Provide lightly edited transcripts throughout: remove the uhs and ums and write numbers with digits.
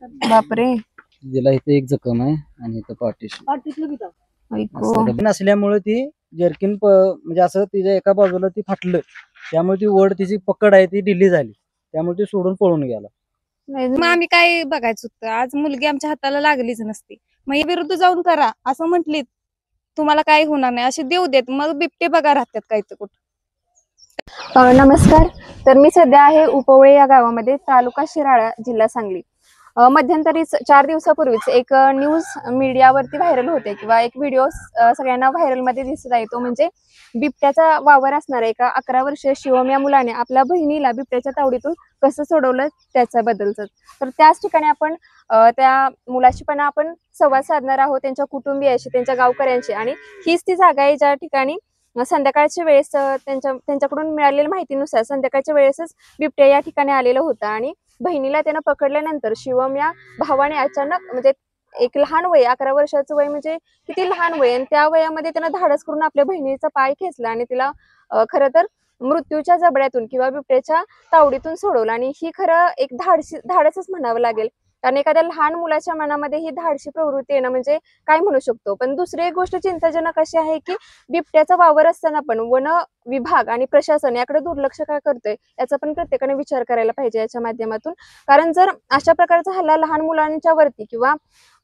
बापरे. तिला इथे एक जखम आहे आणि इथं पाठीशी नसल्यामुळे ती जर्किन म्हणजे असं तिच्या एका बाजूला ती फाटलं, त्यामुळे ती वड तिची पकड आहे ती ढिली झाली, त्यामुळे ती सोडून पळून गेला. मग आम्ही काय बघायचं होतं, आज मुलगी आमच्या हाताला लागलीच नसती, मग या विरुद्ध जाऊन करा असं म्हटलीत, तुम्हाला काय होणार नाही असे देऊ देत, मग बिबटे बघा राहतात काय तर कुठं. नमस्कार. तर मी सध्या आहे उपवळे या गावामध्ये, तालुका शिराळा, जिल्हा सांगली. मध्यंतरी 4 दिवसापूर्वीच एक न्यूज मीडियावरती व्हायरल होते किंवा एक व्हिडिओ सगळ्यांना व्हायरल मध्ये दिसत आहे, तो म्हणजे बिबट्याचा वावर असणारा एका 11 वर्षीय शिवम या मुलाने आपल्या बहिणीला बिबट्याच्या तावडीतून कसं सोडवलं त्याच्याबद्दलच. तर त्याच ठिकाणी आपण त्या मुलाशी पण आपण संवाद साधणार आहोत, त्यांच्या कुटुंबियाशी, त्यांच्या गावकऱ्यांशी. आणि हीच ती जागा आहे ज्या ठिकाणी संध्याकाळच्या वेळेस त्यांच्याकडून मिळालेल्या माहितीनुसार संध्याकाळच्या वेळेसच बिबट्या या ठिकाणी आलेला होता. आणि बहिणीला त्यानं पकडल्यानंतर शिवम या भावाने अचानक, म्हणजे एक लहान वय, 11 वर्षाचं वय म्हणजे किती लहान वय, आणि त्या वयामध्ये त्यानं धाडस करून आपल्या बहिणीचा पाय खेचला आणि तिला खरं तर मृत्यूच्या जबड्यातून किंवा बिबट्याच्या तावडीतून सोडवलं. आणि ही खरं एक धाडसच म्हणावं लागेल, कारण एखाद्या लहान मुलाच्या मनामध्ये ही धाडसी प्रवृत्ती येणं म्हणजे काय म्हणू शकतो. पण दुसरी एक गोष्ट चिंताजनक अशी आहे की बिबट्याचा वावर असताना पण वन विभाग आणि प्रशासन याकडे दुर्लक्ष का करतोय, याचा पण प्रत्येकाने विचार करायला पाहिजे याच्या माध्यमातून. कारण जर अशा प्रकारचा हल्ला लहान मुलांच्या वरती किंवा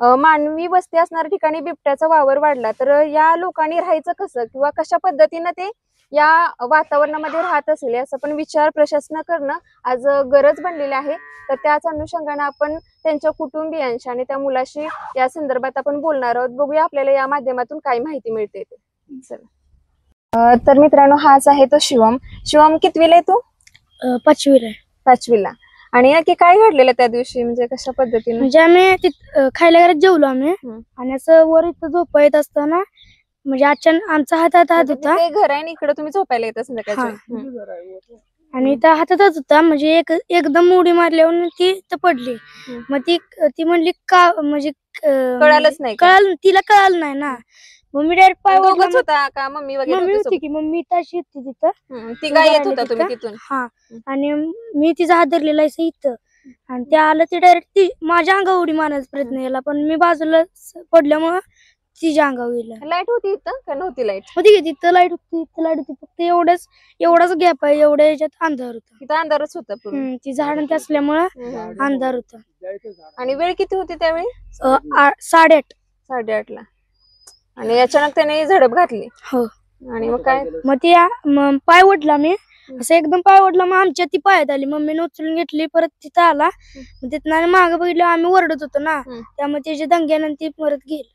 मानवी वस्ती असणाऱ्या ठिकाणी बिबट्याचा वावर वाढला, तर या लोकांनी राहायचं कसं किंवा कशा पद्धतीनं ते या वातावरणामध्ये राहत असेल, याचा पण विचार प्रशासन करणं आज गरज बनलेली आहे. तर त्याच अनुषंगाने आपण त्यांच्या कुटुंबियांशी आणि त्या मुलाशी या संदर्भात आपण बोलणार आहोत. बघूया आपल्याला या माध्यमातून काय माहिती मिळते ते. चला. तर मित्रांनो, हाच आहे तो शिवम. शिवम, कितवीला आहे तू? 5वीला आहे. 5वीला. आणि नक्की काय घडलेलं त्या दिवशी, म्हणजे कशा पद्धतीने? म्हणजे आम्ही खायला घरात जेवलो आम्ही, आणि असं वर इथं झोपा येत असताना म्हणजे अचानक आमचा हातात हात होता. ते घर आहे आणि इकडे तुम्ही झोपायला येत संध्याकाळच्या, आणि त्या हातातच होता, म्हणजे एकदम उडी मारल्यावर ती तर पडली. मग ती म्हणली का, म्हणजे कळालंच नाही, तिला कळालं नाही ना. मग मी डायरेक्ट पाय ओढला. होता का मम्मी वगैरे? मम्मी होती की, मम्मी तशी होती तिथं, ती काय येत होता तुम्ही तिथून? हा. आणि मी तिचा हात धरलेला आहे इथं, आणि ते आलं ते डायरेक्ट ती माझ्या अंगावर उडी मारण्याचा प्रयत्न केला, पण मी बाजूला पडल्यामुळं तिच्या अंगावर गेलं. लाईट होती इथं का नव्हती? लाईट होती की, तिथं लाईट होती, फक्त एवढाच गॅप आहे, एवढ्या याच्यात अंधार होता. तिथं अंधारच होता. ती झाड असल्यामुळं अंधार होता. आणि वेळ किती होती त्यावेळी? 8:30 आणि अचानक त्याने झडप घातली. हो. आणि मग काय? मग ती पाय ओढला मी, असं एकदम पाय ओढला, मग आमच्या ती पायात आली, मम्मीने उचलून घेतली, परत तिथं आला. तिथनं मागे बघितलं, आम्ही ओरडत होतो ना, त्यामुळे त्याच्या दंग्यानंतर ती परत गेली.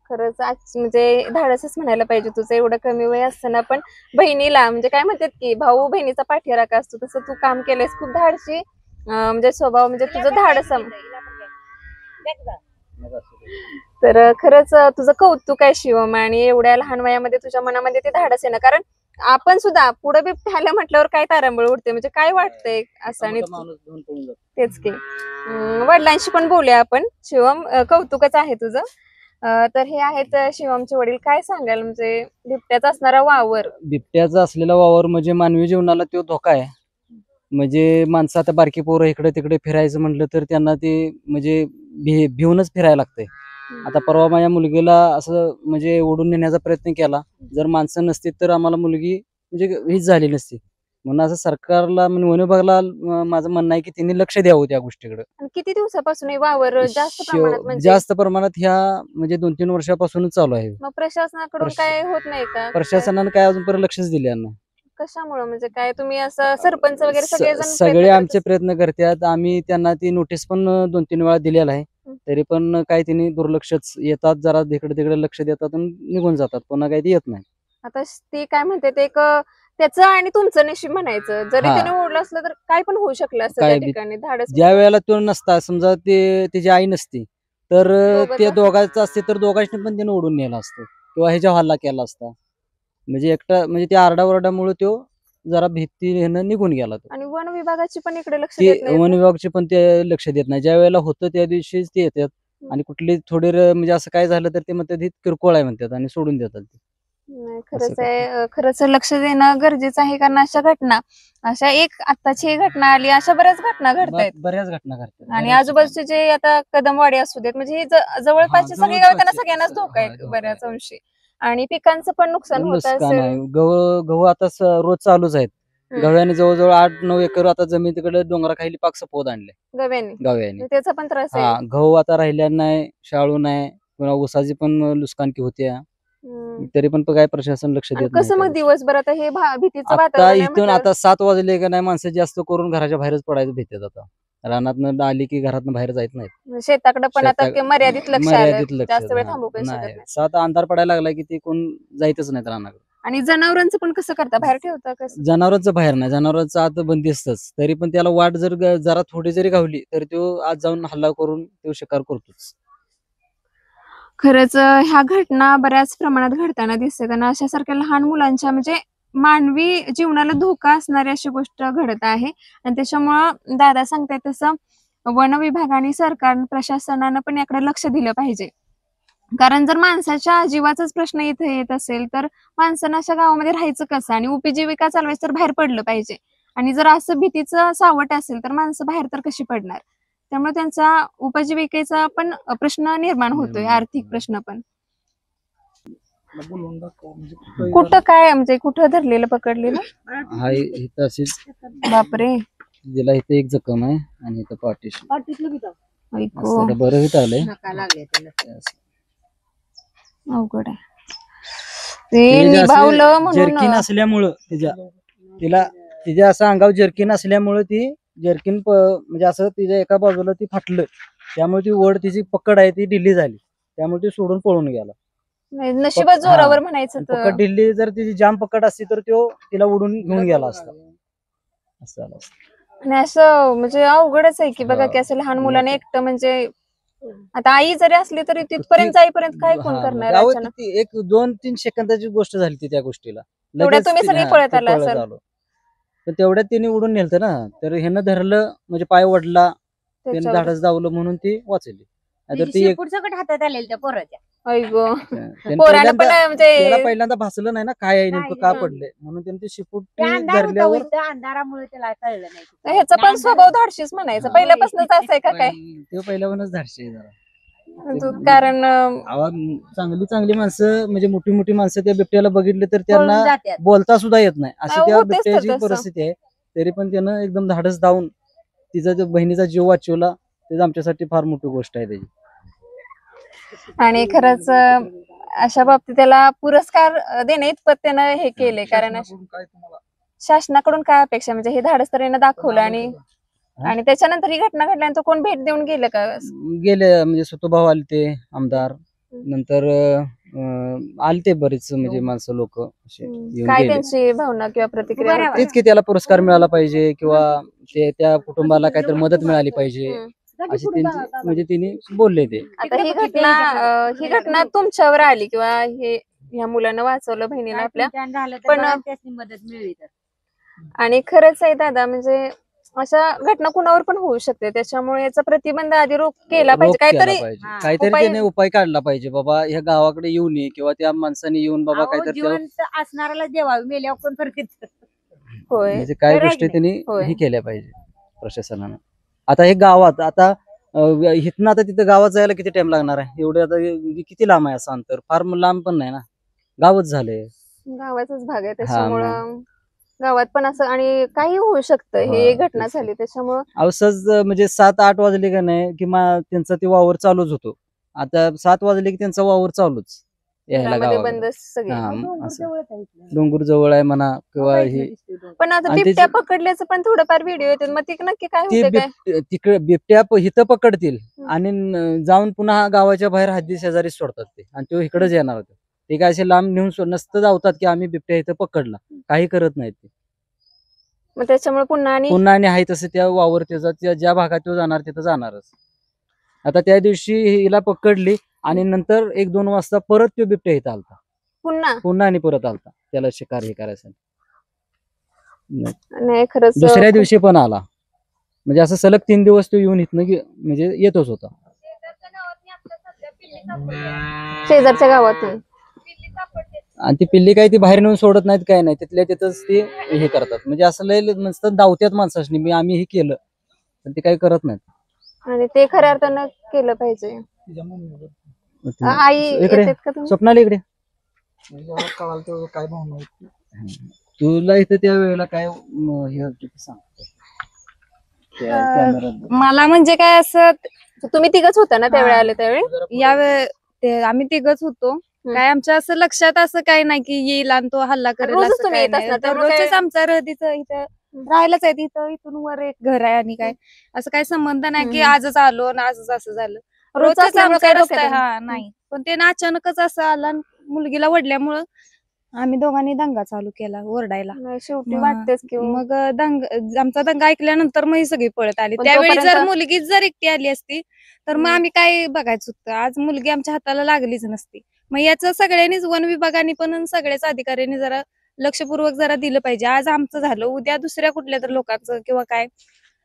खरंच आज म्हणजे धाडसच म्हणायला पाहिजे तुझं, एवढं कमी वय असताना पण बहिणीला, म्हणजे काय म्हणतात की भाऊ बहिणीचा पाठीराखा असतो, तसं तू काम केलंयस. खूप धाडसी म्हणजे स्वभाव, म्हणजे तुझं धाडस. तर खरंच तुझं कौतुक आहे शिवम, आणि एवढ्या लहान वयामध्ये तुझ्या मनामध्ये ते धाडस आहे ना. कारण आपण सुद्धा पुढे बिबट्या आल्या म्हटल्यावर काय तारांबळ उडते, म्हणजे काय वाटतंय असं. आणि तेच की वडिलांशी पण बोलूया आपण. शिवम, कौतुकच आहे तुझं. तर हे आहेत शिवमचे वडील. काय सांगाल, म्हणजे बिबट्याचा असणारा वावर? बिबट्याचा असलेला वावर म्हणजे मानवी जीवनाला तो धोका आहे. म्हणजे माणसं आता बारकी पोरं इकडे तिकडे फिरायचं म्हटलं तर त्यांना ते म्हणजे भिवूनच फिरायला लागतंय. आता परवा माझ्या मुलगीला असं म्हणजे ओढून नेण्याचा प्रयत्न केला, जर माणसं नसती तर आम्हाला मुलगी म्हणजे हीच झाली नसती. म्हणून असं सरकारला, वन विभागाला माझं म्हणणं आहे की त्यांनी लक्ष द्यावं त्या गोष्टीकडे. किती दिवसापासून हे वावर जास्त प्रमाणात ह्या म्हणजे 2-3 वर्षापासूनच चालू आहे. मग प्रशासनाकडून काय होत नाही का? प्रशासनाने काय अजूनपर्यंत लक्षच दिले नाही. कशामुळे, म्हणजे काय तुम्ही असं सरपंच वगैरे सगळे आमचे प्रयत्न करतात, आम्ही त्यांना ती नोटीस पण 2-3 वेळा दिलेला आहे, तरी पण काय त्यांनी दुर्लक्षच, येतात जरा इकडे तिकडे लक्ष देतात आणि निघून जातात, पुन्हा काही येत नाही. आता ते काय म्हणतात, एक त्याचं आणि तुमचं नशीब म्हणायचं, जरी त्याने ओढलं असलं तर काय पण होऊ शकलं असं त्या ठिकाणी. धाडस ज्या वेळेला तो नसता, समजा त्याची आई नसती तर ते दोघांचं असते तर दोघांनी पण त्याने ओढून नेला असतं किंवा ह्याच्या हल्ला केला असता. म्हणजे एकटा, म्हणजे त्या आरडाओरडामुळे तो जरा भीतीने निघून गेला. आणि वन विभागाची पण इकडे लक्ष ते देत नाही. वन विभागाचे पण ते लक्ष देत नाही. ज्या वेळेला होतं त्या दिवशीच ते येतात, आणि कुठली थोडी म्हणजे असं काय झालं तर ते म्हणतात किरकोळ आहे म्हणतात आणि सोडून देतात. नाही, खरंच आहे. खरंच लक्ष देणं गरजेचं आहे, कारण अशा घटना, अशा एक आत्ताची एक घटना आली, अशा बऱ्याच घटना घडतायत. बऱ्याच घटना घडतात आणि बऱ्याच आजूबाजूचे जे आता कदमवाडी असू देत, म्हणजे हे जवळपासचे सगळे गाव, त्यांना सगळ्यांनाच धोका आहे धोका आहे. बऱ्याच अंशी. आणि पिकांचं पण नुकसान होत नुकसान आहे. असेल. गहू आता रोज चालूच आहेत. गव्याने जवळजवळ 8-9 एकर आता जमीन तिकडे डोंगराखाली पाक सपोद आणले गव्याने गव्याने. त्याचा पण त्रास आहे. हा, गहू आता राहिल्या नाही, शाळू नाही, पुन्हा ऊसाची पण नुकसानकी होते. तरी पण काय प्रशासन लक्ष आणि देत नाही कसं मग त्यावर. दिवसभर आता हे भीतीचं आता वातावरण आहे इथून म्हटल्यावर. आता 7 वाजले का नाही, माणसं जास्त करून घराच्या बाहेरच पडायचं भीतेत आता. रानातनं आली की घरातनं बाहेर जायत नाहीत. शेताकडे पण आता शेता- मर्यादित लक्ष मर्यादित आलं, लक्ष जास्त वेळ हा, थांबू पण शकत नाही. नाही. 7 अंधार पडायला लागला की ते कोण जायतच नाहीत रानाकडे. आणि जनावरांचं पण कसं करता, बाहेर ठेवता कसं? जनावरांचं बाहेर नाही, जनावरांचं आत बंदिस्तच. तरी पण त्याला वाट जर जरा थोडी जरी गावली तर तो आत जाऊन हल्ला करून तो शिकार करतोच. खरंच ह्या घटना बऱ्याच प्रमाणात घडताना दिसतात, आणि अशासारख्या लहान मुलांच्या म्हणजे मानवी जीवनाला धोका असणारी अशी गोष्ट घडत आहे. आणि त्याच्यामुळं दादा सांगतायत तसं वन विभाग आणि सरकार प्रशासनानं पण याकडे लक्ष दिलं पाहिजे. कारण जर माणसाच्या जीवाचाच प्रश्न इथे येत असेल, तर माणसानं अशा गावामध्ये राहायचं कसं, आणि उपजीविका चालवायचं तर बाहेर पडलं पाहिजे. आणि जर असं भीतीचं सावट असेल तर माणसं बाहेर तर कशी पडणार? त्यामुळे त्यांचा उपजीविकेचा पण प्रश्न निर्माण होतोय, आर्थिक प्रश्न पण. कुठं काय म्हणजे कुठं धरलेलं पकडलेलं? हा, इथं अशीच बापरे, जिला इथे एक जखम आहे आणि इथं पाठीशी ऐकू असं बरं होत आलंय. अवघड आहे ते निभावलं म्हणून. जर्किन असल्यामुळं तिच्या असं अंगावर जर्किन असल्यामुळं ती जर्किन म्हणजे असं तिच्या एका बाजूला ती फाटलं, त्यामुळे ती ओढ तिची पकड आहे ती ढिली झाली, त्यामुळे ती सोडून पळून गेला. नशिबात जोरावर म्हणायचं तर. पकड ढिली जर तिची जाम पकड असती तर तो तिला उडून घेऊन गेला असता. असं झालं असतं. आणि असं म्हणजे अवघडच आहे की बघा की असं लहान मुलाने एकटं, म्हणजे आता आई जरी असली तरी तिथपर्यंत जाईपर्यंत काय कोण करणार अहो, अचानक? किती 1-2-3 सेकंदाची गोष्ट झाली ती त्या गोष्टीला. तेवढ्यात लगेच तुम्ही सगळे पळत आला असाल. आलो. तर तेवढ्यात तिने उडून नेलतं ना, तर ह्यानं धरलं म्हणजे पाय वडला, त्याने त्याच्यावर. धाडस दावलं म्हणून ती वाचली. नाहीतर ती एक पुढचं हातात आलेलं त्या पोराच्या. ऐगो त्याने पोराला पण पहिल्यांदा- त्याला म्हणजे पहिल्यांदा भासलं नाही ना काय आहे नेमकं, का नाही. पडले म्हणून त्याने ती शिपूट त्या अंधार होता धरल्यावर होतं, अंधारामुळे त्याला कळलं नाही. ह्याचा पण स्वभाव धाडशीच म्हणायचं, हा. पहिल्यापासूनच असं आहे का काय? ते पहिल्यापासूनच धाडशी आहे जरा. कारण चांगली माणसं म्हणजे मोठी माणसं त्या बिबट्याला बघितले तर पळून त्यांना जात्यात. बोलता सुद्धा येत नाही, अशी नाही, त्या होतेच तर बिबट्याची तसं. परिस्थिती आहे. तरी पण त्यानं एकदम धाडस धावून तिचा जो बहिणीचा जीव वाचवला, ते आमच्यासाठी फार मोठी गोष्ट आहे त्याची. आणि खरंच अशा बाबतीत त्याला पुरस्कार देणे इतपत त्यानं हे केले. कारण शासनाकडून काय अपेक्षा, म्हणजे हे धाडस तर यानं दाखवलं, आणि त्याच्यानंतर ही घटना घडल्यानंतर कोण भेट देऊन गेलं का? गेले म्हणजे सुतोभाऊ आलते, आमदार, नंतर आलते बरेच म्हणजे माणसं लोक येऊन काय गेले. त्यांची भावना किंवा प्रतिक्रिया बरोबर. होती? तेच की त्याला पुरस्कार मिळाला पाहिजे किंवा त्या कुटुंबाला काहीतरी मदत मिळाली पाहिजे, हम्म. अशी त्यांची म्हणजे तिने बोलले ते. आता ही घटना तुमच्यावर आली किंवा हे ह्या मुलानं वाचवलं बहिणीला आपल्या, झालं तर पण- बघा त्यासनी मदत मिळली तर. आणि खरंच आहे दादा, म्हणजे अशा घटना कुणावर पण होऊ शकते, त्याच्यामुळे याचा प्रतिबंध आधी रोख केला पाहिजे. रोख केला काहीतरी पाहिजे. हा. काहीतरी उपाय- त्याने उपाय काढला पाहिजे. बाबा ह्या गावाकडे येऊ नये किंवा त्या माणसाने येऊन बाबा अहो, काहीतरी त्यावर जिवंत असणाऱ्याला देवावी, मेल्यावर कोण करते. होय. म्हणजे काय खरं आहे गोष्टी की त्यांनी होय. हे केल्या पाहिजे प्रशासनानं. आता हे गावात आता इथनं आता तिथं गावात जायला किती टाइम लागणार आहे? एवढे आता किती लांब आहे असं अंतर? फार लांब पण नाही ना, गावच झालंय. गावाचाच भाग आहे, त्याच्यामुळं गावात पण असं आणि काही होऊ शकतं. हा, ही घटना तेच. झाली त्याच्यामुळं अवसच म्हणजे 7-8 वाजले का नाही की त्यांचा ते वावर चालूच होतो. आता 7 वाजले की त्यांचा वावर चालूच यायला घरामध्ये गावाकडे. बंद सगळे. हा, असं डोंगर जवळ आहे म्हणा किंवा हे पण आता आणि बिबट्या त्याची- पकडल्याचं पण थोडंफार व्हिडिओ येतात, मग ती नक्की काय ती होते काय? तिकडे बिबट्या इथं पकडतील आणि जाऊन पुन्हा गावाच्या बाहेर हद्दी शेजारी सोडतात ते, आणि तो इकडेच येणार होते. ते काय असे लांब नेऊन नसतं धावतात की आम्ही बिबट्या इथं पकडला, काही करत नाहीत ते. मग त्याच्यामुळे पुन्हा आणि आहे तसं त्या वावर त्याचा ज्या भागात तो जाणार तिथं जाणारच. आता त्या दिवशी हिला पकडली आणि नंतर 1-2 वाजता परत तो बिबट्या इथं आलता, पुन्हा आणि परत आलता त्याला शिकार हे करायसाठी. नाही खरंच दुसऱ्या दिवशी पण आला, म्हणजे असं सलग 3 दिवस तो येऊन इथनं म्हणजे येतच होता. शेजारच्या गावातून आणि ती पिल्ली काही ती बाहेर नेऊन सोडत नाहीत, काय नाही, तिथल्या तिथंच ते हे करतात. म्हणजे असं लय नुसतं दावत्यात माणसाशी, मी आम्ही हे केलं पण ते काही करत नाहीत. आणि ते खऱ्या अर्थानं केलं पाहिजे. आई इकडे येतात का तुम्ही? स्वप्नाली इकडे तुला इथं त्या वेळेला काय हे होतं ते सांग. त्या कॅमेऱ्यात. मला म्हणजे काय असं तुम्ही तिघच होता ना त्यावेळी हा. आले त्यावेळी? आम्ही तिघच होतो. काय आमच्या असं लक्षात असं काही नाही की येईल आणि तो हल्ला करेल, रोजच असं तुम्ही काही येत नाही. असणार, त्यामुळे दररोजच काय- आमचा रहदीचं इथं राहायलाच आहे, तिथं इथून वर एक घर आहे आणि काय असं काही संबंध नाही की आजच आलो आणि आजच असं झालं. रोजच असल्यामुळे आमचा काय रस्ता आहे. डोक्यात हा नाही, पण ते ना अचानकच असं आला आणि मुलगीला वडल्यामुळं आम्ही दोघांनी दंगा चालू केला ओरडायला. नाही, शेवटी मग- वाटतेच की हो. मग आमचा दंगा ऐकल्यानंतर मग ही सगळी पळत आली. पण त्यावेळी तोपर्यंत- जर मुलगी जर एकटी आली असती तर मग आम्ही काय बघायचं होतं. आज मुलगी आमच्या हाताला लागलीच नसती. मग याचं सगळ्यांनीच, वन विभागाने पण आणि सगळ्याच अधिकाऱ्यांनी जरा लक्षपूर्वक जरा दिलं पाहिजे. आज आमचं झालं, उद्या दुसऱ्या कुठल्या तर लोकांचं किंवा काय.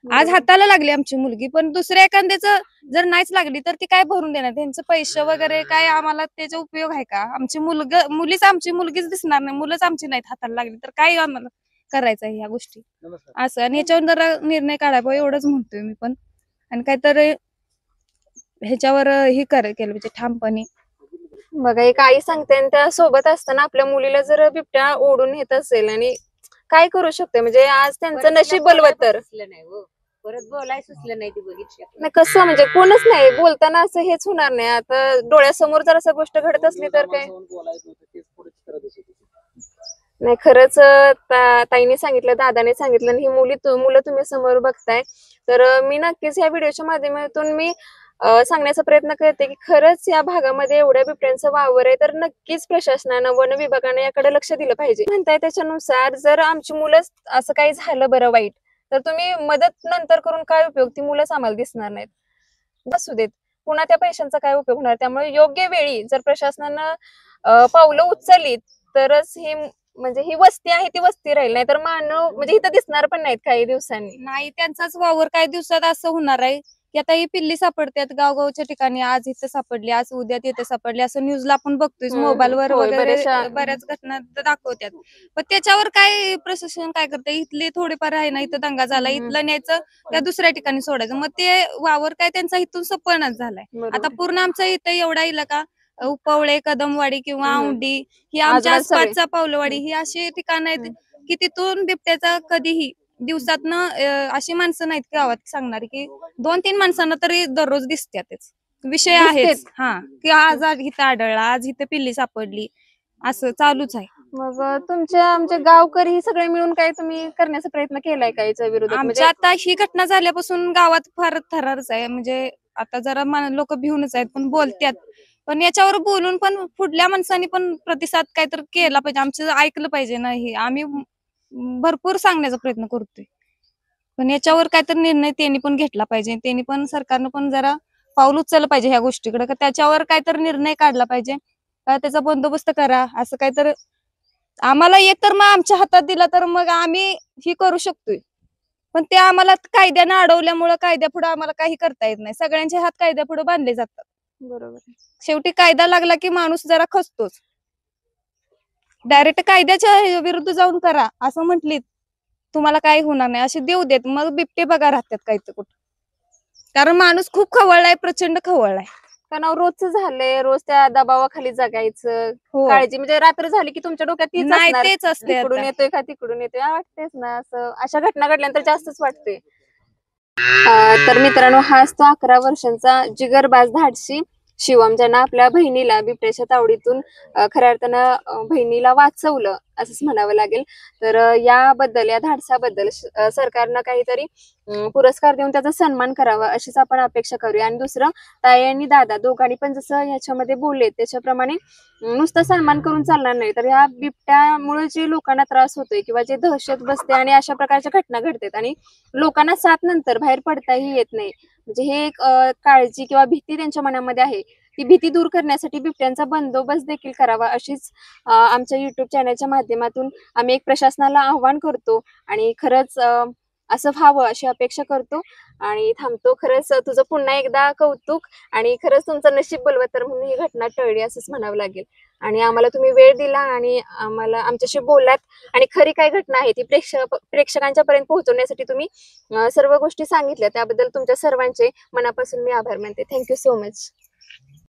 आज हाताला लागली आमची मुलगी, पण दुसऱ्या एखाद्याचं जर नाहीच लागली तर ती काय भरून देणार? त्यांचे पैसे वगैरे काय आम्हाला त्याचा उपयोग आहे का? आमची आमची मुलगीच दिसणार नाही, मुलंच आमची नाहीत हाताला लागली तर काय आम्हाला करायचं आहे ह्या गोष्टी असं. आणि याच्यावर जरा निर्णय काढावा एवढंच म्हणतोय मी पण. आणि काहीतरी ह्याच्यावर हे केलं पाहिजे ठामपणे. बघा, एक आई सांगते आणि त्या सोबत असताना आपल्या मुलीला जर बिबट्या ओढून येत असेल आणि काय करू शकते? म्हणजे आज त्यांचं नशीब बलवत्तर. नाही हो, परत बोलाय सुचलं नाही ती बघितली. नाही, कसं म्हणजे कोणच नाही बोलताना असं हेच होणार नाही. आता डोळ्यासमोर जर असं गोष्ट घडत असली तर काय नाही. खरंच ताईने सांगितलं, दादाने सांगितलं आणि ही मुलं तुम्ही समोर बघताय. तर मी नक्कीच ह्या व्हिडिओच्या माध्यमातून मी सांगण्याचा प्रयत्न करते की खरंच या भागामध्ये एवढ्या बिबट्यांचा वावर आहे, तर नक्कीच प्रशासनानं, वन विभागाने याकडे लक्ष दिलं पाहिजे. म्हणताय त्याच्यानुसार जर आमची मुलं असं काही झालं बरं वाईट, तर तुम्ही मदत नंतर करून काय उपयोग? ती मुलंच आम्हाला दिसणार नाहीत. बसू देत, पुन्हा त्या पैशांचा काय उपयोग होणार? त्यामुळे योग्य वेळी जर प्रशासनानं पावलं उचलली तरच ही म्हणजे ही वस्ती आहे ती वस्ती राहील, नाही तर मानव म्हणजे इथं दिसणार पण नाहीत काही दिवसांनी. नाही, त्यांचाच वावर काही दिवसात असं होणार आहे की आता ही पिल्ली सापडतात गावगावच्या ठिकाणी. आज इथं सापडली, आज उद्या तिथे सापडली, असं न्यूजला आपण बघतोय, मोबाईलवर होय, वगैरे बऱ्याचशा- बऱ्याच घटना दाखवतात. पण त्याच्यावर काय प्रशासन काय करते? इथले थोडेफार आहे ना, इथं दंगा झाला, इथलं न्यायचं त्या दुसऱ्या ठिकाणी सोडायचं. मग ते वावर काय त्यांचा इथून सपळणाच झालाय. बरोबर. आता पूर्ण आमचा इथं एवढा इलाका उपवळे, कदमवाडी किंवा औंढी ही आमच्या आजूबाजू सगळे. आसपासचा पावलवाडी ही अशी ठिकाणं आहेत की तिथून बिबट्याचा कधीही दिवसातनं अशी माणसं नाहीत गावात सांगणारी की 2-3 माणसांना तरी दररोज दिसतातच. विषय आहेच हा की आज इथं आढळला, आज इथं पिल्ली सापडली, असं चालूच आहे. मग आमचे गावकरी ही सगळे मिळून काय तुम्ही करण्याचा प्रयत्न केलाय का याच्या विरोधात? म्हणजे आमच्या आता ही घटना झाल्यापासून गावात फार थरारच आहे. म्हणजे आता जरा लोक भिवूनच आहेत, पण बोलतात. पण याच्यावर बोलून पण पुढल्या माणसांनी पण प्रतिसाद काहीतरी केला पाहिजे, आमचं ऐकलं पाहिजे ना. हे आम्ही भरपूर सांगण्याचा प्रयत्न करतोय, पण याच्यावर काहीतरी निर्णय त्यांनी पण घेतला पाहिजे. त्यांनी पण, सरकारनं पण जरा पाऊल उचललं पाहिजे ह्या गोष्टीकडे, का त्याच्यावर काहीतरी निर्णय काढला पाहिजे, का त्याचा बंदोबस्त करा. असं काहीतरी आम्हाला एक तर मग आमच्या हातात दिला तर मग आम्ही ही करू शकतोय. पण ते आम्हाला कायद्यानं अडवल्यामुळे कायद्यापुढे आम्हाला काही करता येत नाही. सगळ्यांचे हात कायद्यापुढे बांधले जातात. बरोबर. शेवटी कायदा लागला की माणूस जरा खचतोच. डायरेक्ट कायद्याच्या विरुद्ध जाऊन करा असं म्हटलीत, तुम्हाला काही होणार नाही, असे देऊ देत, मग बिबटे बघा राहतात काही तर कुठं. कारण माणूस खूप खवळलाय, प्रचंड खवळलाय. कारण रोजच झालंय, रोज त्या दबावाखाली जगायचं. हो. काळजी म्हणजे रात्र झाली की तुमच्या डोक्यात तीच नाही, असणार, तेच असते तिकडून आता. येतोय का तिकडून येतोय, वाटतेच ना. असं अशा घटना घडल्यानंतर जास्तच वाटते. तर मित्रांनो, हाच तो 11 वर्षांचा जिगरबाज धाडसी शिवम, ज्यानं आपल्या बहिणीला बिबट्याच्या तावडीतून खऱ्या अर्थानं बहिणीला वाचवलं असंच म्हणावं लागेल. तर याबद्दल, या धाडसाबद्दल सरकारनं काहीतरी पुरस्कार देऊन त्याचा सन्मान करावा अशीच आपण अपेक्षा करूया. आणि दुसरं, ताई आणि दादा दोघांनी पण जसं ह्याच्यामध्ये बोलले त्याच्याप्रमाणे नुसतं सन्मान करून चालणार नाही. तर ह्या बिबट्यामुळे जे लोकांना त्रास होतोय किंवा जे दहशत बसते आणि अशा प्रकारच्या घटना घडतात आणि लोकांना साथ नंतर बाहेर पडताही येत नाही, म्हणजे हे एक काळजी किंवा भीती त्यांच्या मनामध्ये आहे, ती भीती दूर करण्यासाठी बिबट्यांचा बंदोबस्त देखील करावा अशीच आमच्या युट्यूब चॅनलच्या माध्यमातून आम्ही एक प्रशासनाला आव्हान करतो. आणि खरंच असं व्हावं अशी अपेक्षा करतो आणि थांबतो. खरंच तुझं पुन्हा एकदा कौतुक आणि खरंच तुमचं नशीब बलवत्तर म्हणून ही घटना टळली असंच म्हणावं लागेल. आणि आम्हाला तुम्ही वेळ दिला आणि आम्हाला आमच्याशी बोललात आणि खरी काय घटना आहे ती प्रेक्षकांच्या पर्यंत पोहोचवण्यासाठी तुम्ही सर्व गोष्टी सांगितल्या त्याबद्दल तुमच्या सर्वांचे मनापासून मी आभार मानते. Thank you so much.